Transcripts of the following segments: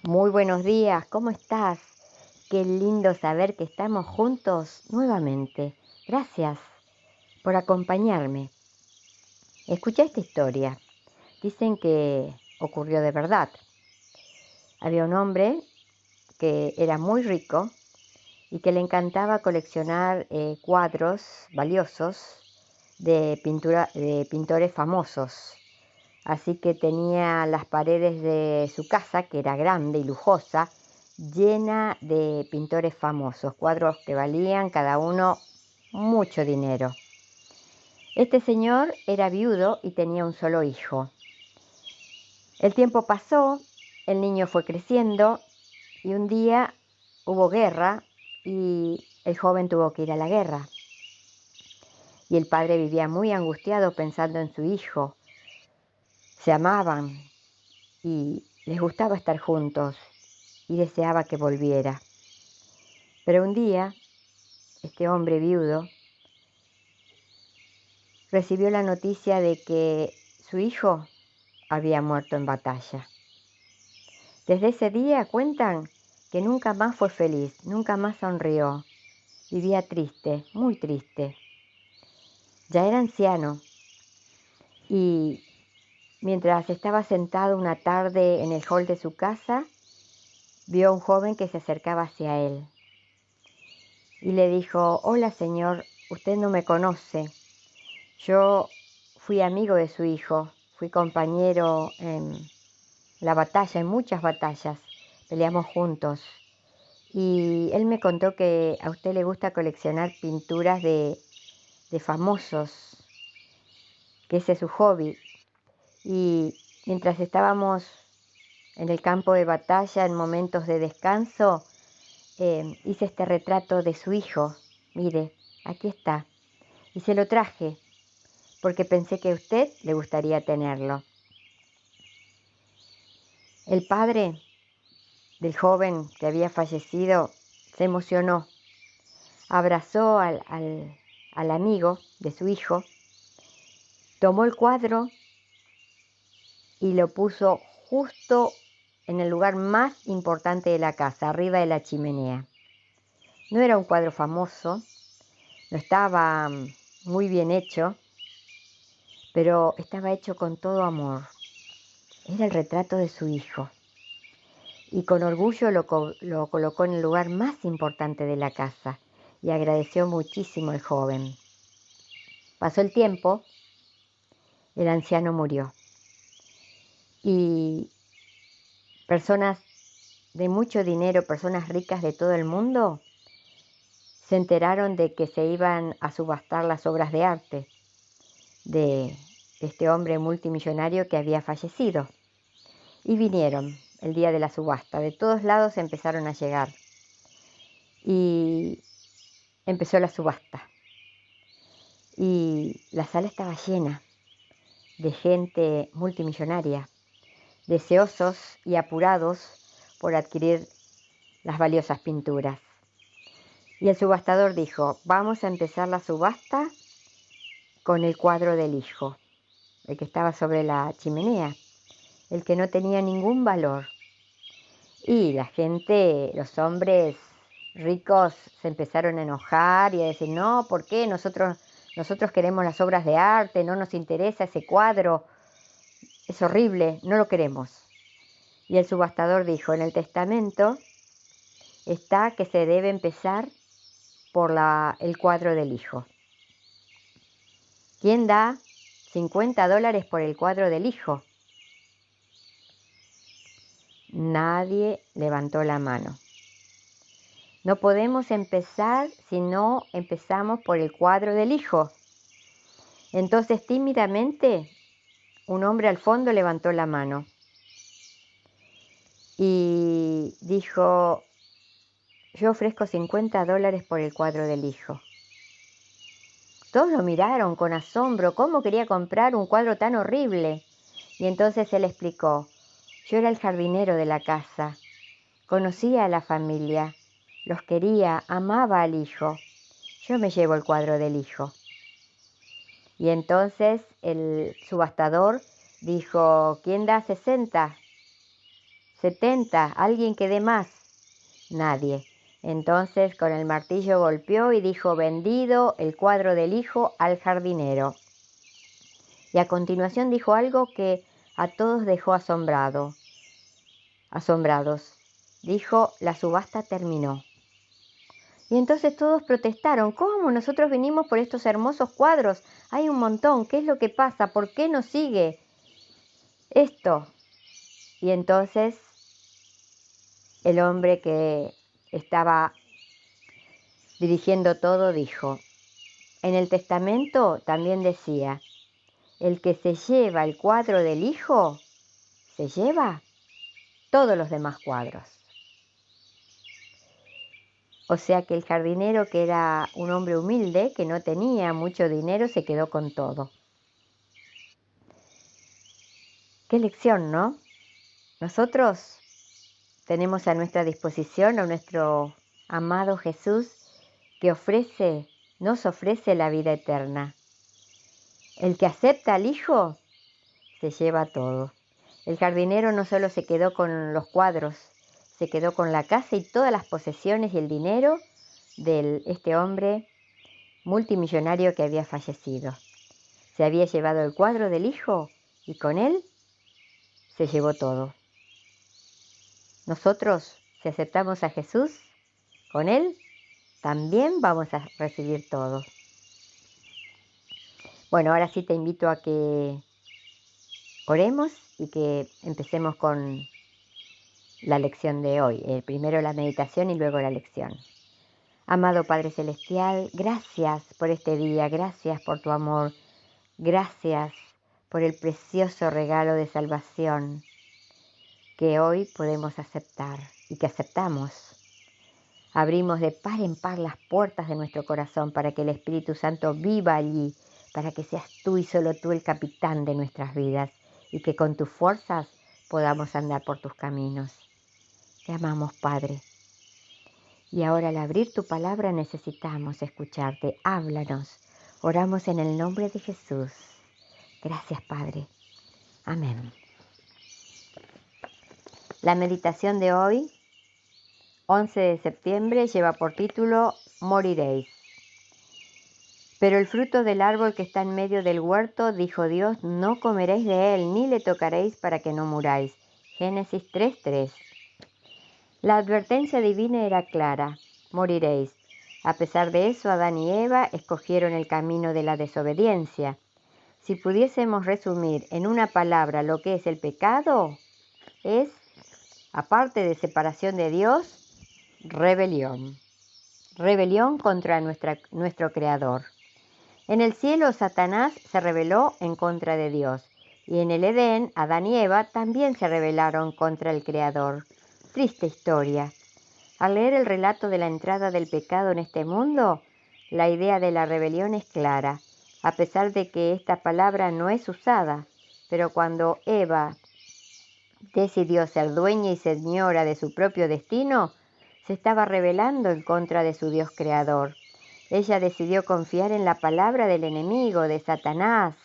Muy buenos días, ¿cómo estás? Qué lindo saber que estamos juntos nuevamente. Gracias por acompañarme. Escucha esta historia. Dicen que ocurrió de verdad. Había un hombre que era muy rico y que le encantaba coleccionar cuadros valiosos de pintores famosos. Así que tenía las paredes de su casa, que era grande y lujosa, llena de pintores famosos, cuadros que valían cada uno mucho dinero. Este señor era viudo y tenía un solo hijo. El tiempo pasó, el niño fue creciendo y un día hubo guerra y el joven tuvo que ir a la guerra. Y el padre vivía muy angustiado pensando en su hijo. Se amaban y les gustaba estar juntos y deseaba que volviera. Pero un día, este hombre viudo recibió la noticia de que su hijo había muerto en batalla. Desde ese día cuentan que nunca más fue feliz, nunca más sonrió. Vivía triste, muy triste. Ya era anciano y mientras estaba sentado una tarde en el hall de su casa, vio a un joven que se acercaba hacia él y le dijo: «Hola señor, usted no me conoce. Yo fui amigo de su hijo, fui compañero en la batalla, en muchas batallas, peleamos juntos. Y él me contó que a usted le gusta coleccionar pinturas de famosos, que ese es su hobby. Y mientras estábamos en el campo de batalla, en momentos de descanso, hice este retrato de su hijo. Mire, aquí está. Y se lo traje porque pensé que a usted le gustaría tenerlo». El padre del joven que había fallecido se emocionó, abrazó al amigo de su hijo, tomó el cuadro y lo puso justo en el lugar más importante de la casa, arriba de la chimenea. No era un cuadro famoso, no estaba muy bien hecho, pero estaba hecho con todo amor. Era el retrato de su hijo. Y con orgullo lo colocó en el lugar más importante de la casa y agradeció muchísimo al joven. Pasó el tiempo, el anciano murió y personas de mucho dinero, personas ricas de todo el mundo, se enteraron de que se iban a subastar las obras de arte de este hombre multimillonario que había fallecido. Y vinieron el día de la subasta. De todos lados empezaron a llegar y empezó la subasta. Y la sala estaba llena de gente multimillonaria, deseosos y apurados por adquirir las valiosas pinturas. Y el subastador dijo: «Vamos a empezar la subasta con el cuadro del hijo», el que estaba sobre la chimenea, el que no tenía ningún valor. Y la gente, los hombres ricos, se empezaron a enojar y a decir: «No, ¿por qué? Nosotros queremos las obras de arte, no nos interesa ese cuadro, es horrible, no lo queremos». Y el subastador dijo: «En el testamento está que se debe empezar por el cuadro del hijo. ¿Quién da $50 por el cuadro del hijo?». Nadie levantó la mano. «No podemos empezar si no empezamos por el cuadro del hijo». Entonces, tímidamente, un hombre al fondo levantó la mano y dijo: «Yo ofrezco $50 por el cuadro del hijo». Todos lo miraron con asombro. ¿Cómo quería comprar un cuadro tan horrible? Y entonces él explicó: «Yo era el jardinero de la casa, conocía a la familia, los quería, amaba al hijo. Yo me llevo el cuadro del hijo». Y entonces el subastador dijo: «¿Quién da 60 70, alguien que dé más. Nadie. Entonces con el martillo golpeó y dijo: vendido el cuadro del hijo al jardinero. Y a continuación dijo algo que a todos dejó asombrados. Dijo: la subasta terminó. Y entonces todos protestaron: ¿cómo? Nosotros vinimos por estos hermosos cuadros. Hay un montón. ¿Qué es lo que pasa? ¿Por qué no sigue esto? Y entonces el hombre que estaba dirigiendo todo dijo: en el testamento también decía: el que se lleva el cuadro del hijo, se lleva todos los demás cuadros. O sea que el jardinero, que era un hombre humilde, que no tenía mucho dinero, se quedó con todo. Qué lección, ¿no? Nosotros tenemos a nuestra disposición a nuestro amado Jesús, que nos ofrece la vida eterna. El que acepta al Hijo se lleva todo. El jardinero no solo se quedó con los cuadros, se quedó con la casa y todas las posesiones y el dinero de este hombre multimillonario que había fallecido. Se había llevado el cuadro del hijo y con él se llevó todo. Nosotros, si aceptamos a Jesús, con él también vamos a recibir todo. Bueno, ahora sí te invito a que oremos y que empecemos con la lección de hoy. Primero la meditación y luego la lección. Amado Padre Celestial, gracias por este día, gracias por tu amor, gracias por el precioso regalo de salvación que hoy podemos aceptar y que aceptamos. Abrimos de par en par las puertas de nuestro corazón para que el Espíritu Santo viva allí, para que seas tú y solo tú el capitán de nuestras vidas y que con tus fuerzas podamos andar por tus caminos. Te amamos, Padre. Y ahora al abrir tu palabra necesitamos escucharte. Háblanos. Oramos en el nombre de Jesús. Gracias, Padre. Amén. La meditación de hoy, 11 de septiembre, lleva por título Moriréis. Pero el fruto del árbol que está en medio del huerto, dijo Dios, no comeréis de él, ni le tocaréis para que no muráis. Génesis 3:3. La advertencia divina era clara: moriréis. A pesar de eso, Adán y Eva escogieron el camino de la desobediencia. Si pudiésemos resumir en una palabra lo que es el pecado, es, aparte de separación de Dios, rebelión. Rebelión contra nuestro Creador. En el cielo, Satanás se rebeló en contra de Dios. Y en el Edén, Adán y Eva también se rebelaron contra el Creador. Triste historia. Al leer el relato de la entrada del pecado en este mundo, la idea de la rebelión es clara, a pesar de que esta palabra no es usada. Pero cuando Eva decidió ser dueña y señora de su propio destino, se estaba rebelando en contra de su Dios creador. Ella decidió confiar en la palabra del enemigo, de Satanás.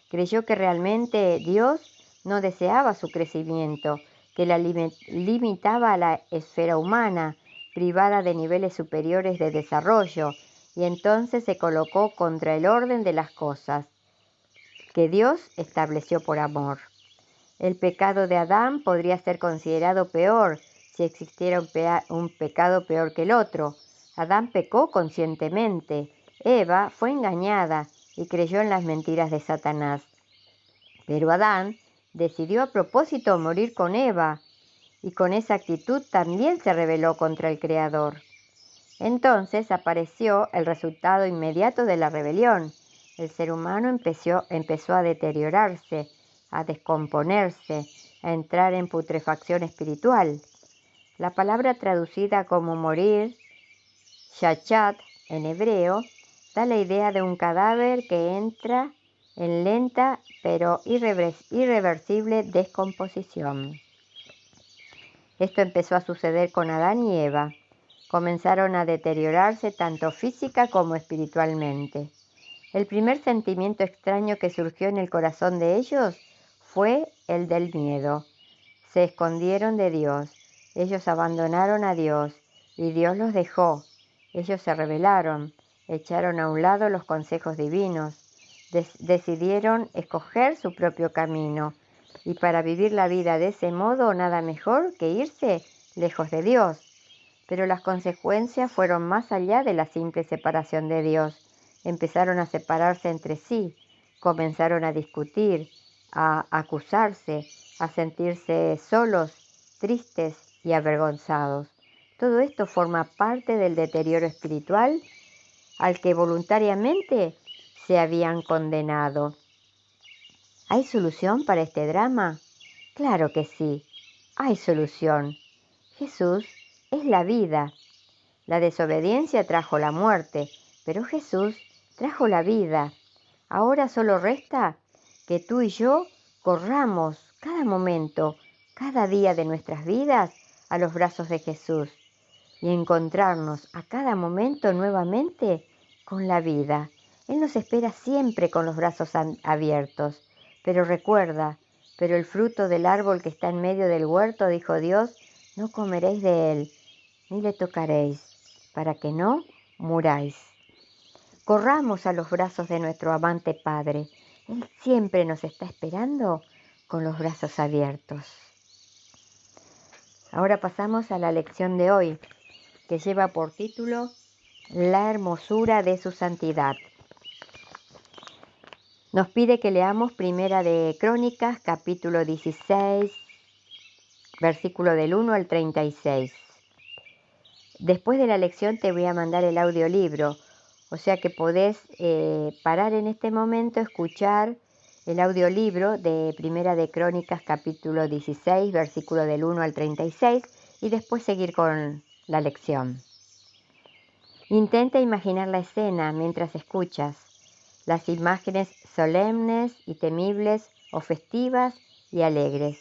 Creyó que realmente Dios no deseaba su crecimiento, que la limitaba a la esfera humana, privada de niveles superiores de desarrollo, y entonces se colocó contra el orden de las cosas que Dios estableció por amor. El pecado de Adán podría ser considerado peor si existiera un pecado peor que el otro. Adán pecó conscientemente. Eva fue engañada y creyó en las mentiras de Satanás. Pero Adán decidió a propósito morir con Eva y con esa actitud también se rebeló contra el Creador. Entonces apareció el resultado inmediato de la rebelión. El ser humano empezó a deteriorarse, a descomponerse, a entrar en putrefacción espiritual. La palabra traducida como morir, shachat en hebreo, da la idea de un cadáver que entra en lenta pero irreversible descomposición. Esto empezó a suceder con Adán y Eva. Comenzaron a deteriorarse tanto física como espiritualmente. El primer sentimiento extraño que surgió en el corazón de ellos fue el del miedo. se escondieron de Dios. Ellos abandonaron a Dios y Dios los dejó. Ellos se rebelaron, echaron a un lado los consejos divinos, decidieron escoger su propio camino. Y para vivir la vida de ese modo, nada mejor que irse lejos de Dios. Pero las consecuencias fueron más allá de la simple separación de Dios. Empezaron a separarse entre sí, comenzaron a discutir, a acusarse, a sentirse solos, tristes y avergonzados. Todo esto forma parte del deterioro espiritual al que voluntariamente se habían condenado. ¿Hay solución para este drama? Claro que sí, hay solución. Jesús es la vida. La desobediencia trajo la muerte, pero Jesús trajo la vida. Ahora solo resta que tú y yo corramos cada momento, cada día de nuestras vidas a los brazos de Jesús y encontrarnos a cada momento nuevamente con la vida. Él nos espera siempre con los brazos abiertos. Pero recuerda, pero el fruto del árbol que está en medio del huerto, dijo Dios, no comeréis de él, ni le tocaréis, para que no muráis. Corramos a los brazos de nuestro amante Padre. Él siempre nos está esperando con los brazos abiertos. Ahora pasamos a la lección de hoy, que lleva por título La hermosura de su santidad. Nos pide que leamos Primera de Crónicas, capítulo 16, versículo del 1 al 36. Después de la lección te voy a mandar el audiolibro, o sea que podés parar en este momento, escuchar el audiolibro de Primera de Crónicas, capítulo 16, versículo del 1 al 36, y después seguir con la lección. Intenta imaginar la escena mientras escuchas, las imágenes solemnes y temibles o festivas y alegres.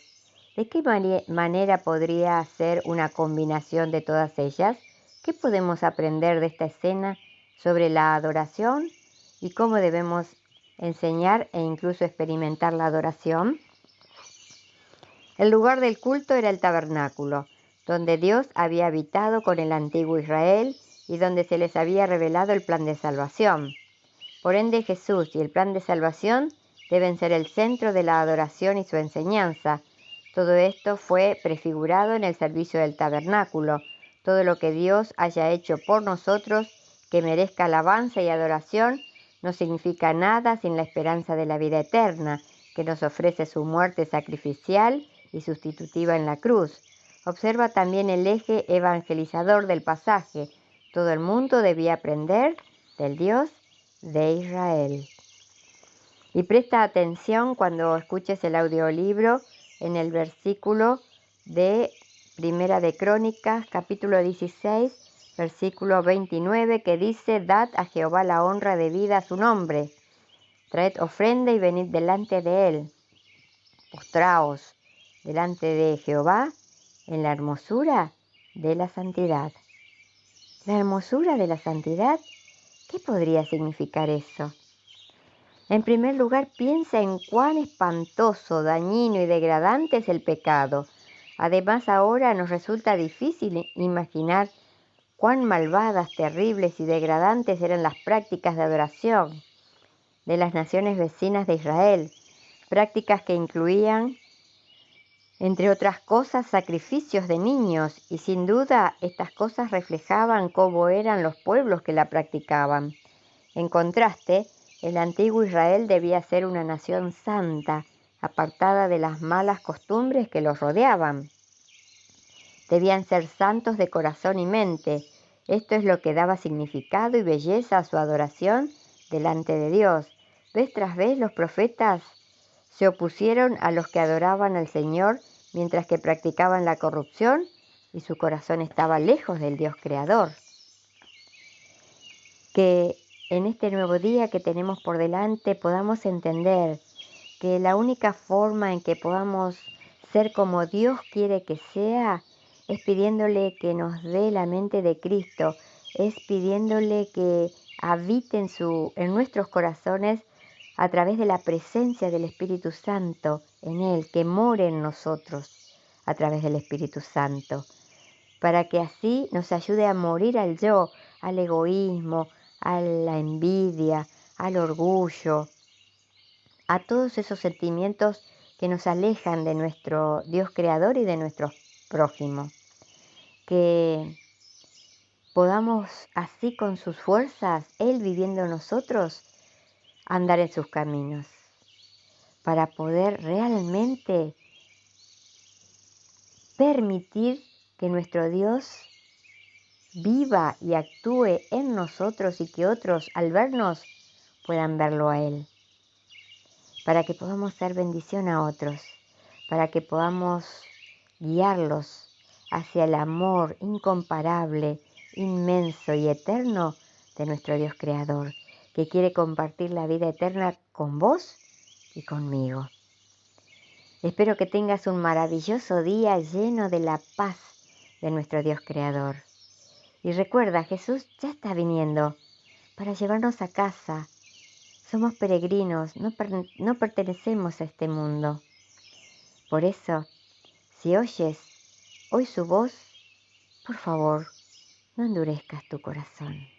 ¿De qué manera podría ser una combinación de todas ellas? ¿Qué podemos aprender de esta escena sobre la adoración y cómo debemos enseñar e incluso experimentar la adoración? El lugar del culto era el tabernáculo, donde Dios había habitado con el antiguo Israel y donde se les había revelado el plan de salvación. Por ende, Jesús y el plan de salvación deben ser el centro de la adoración y su enseñanza. Todo esto fue prefigurado en el servicio del tabernáculo. Todo lo que Dios haya hecho por nosotros, que merezca alabanza y adoración, no significa nada sin la esperanza de la vida eterna, que nos ofrece su muerte sacrificial y sustitutiva en la cruz. Observa también el eje evangelizador del pasaje. Todo el mundo debía aprender del Dios de Israel. Y presta atención cuando escuches el audiolibro en el versículo de Primera de Crónicas, capítulo 16, versículo 29, que dice: Dad a Jehová la honra debida a su nombre, traed ofrenda y venid delante de él, postraos delante de Jehová en la hermosura de la santidad. La hermosura de la santidad, ¿qué podría significar eso? En primer lugar, piensa en cuán espantoso, dañino y degradante es el pecado. Además, ahora nos resulta difícil imaginar cuán malvadas, terribles y degradantes eran las prácticas de adoración de las naciones vecinas de Israel, prácticas que incluían, entre otras cosas, sacrificios de niños, y sin duda estas cosas reflejaban cómo eran los pueblos que la practicaban. En contraste, el antiguo Israel debía ser una nación santa, apartada de las malas costumbres que los rodeaban. Debían ser santos de corazón y mente. Esto es lo que daba significado y belleza a su adoración delante de Dios. Vez tras vez los profetas se opusieron a los que adoraban al Señor, mientras que practicaban la corrupción y su corazón estaba lejos del Dios creador. Que en este nuevo día que tenemos por delante podamos entender que la única forma en que podamos ser como Dios quiere que sea es pidiéndole que nos dé la mente de Cristo, es pidiéndole que habite en nuestros corazones a través de la presencia del Espíritu Santo en Él, que more en nosotros. a través del Espíritu Santo, para que así nos ayude a morir al yo, al egoísmo, a la envidia, al orgullo, a todos esos sentimientos que nos alejan de nuestro Dios creador y de nuestro prójimo. Que podamos así con sus fuerzas, Él viviendo en nosotros, andar en sus caminos, para poder realmente permitir que nuestro Dios viva y actúe en nosotros y que otros al vernos puedan verlo a Él, para que podamos ser bendición a otros, para que podamos guiarlos hacia el amor incomparable, inmenso y eterno de nuestro Dios Creador, que quiere compartir la vida eterna con vos y conmigo. Espero que tengas un maravilloso día lleno de la paz de nuestro Dios Creador. Y recuerda, Jesús ya está viniendo para llevarnos a casa. Somos peregrinos, no pertenecemos a este mundo. Por eso, si oyes hoy su voz, por favor, no endurezcas tu corazón.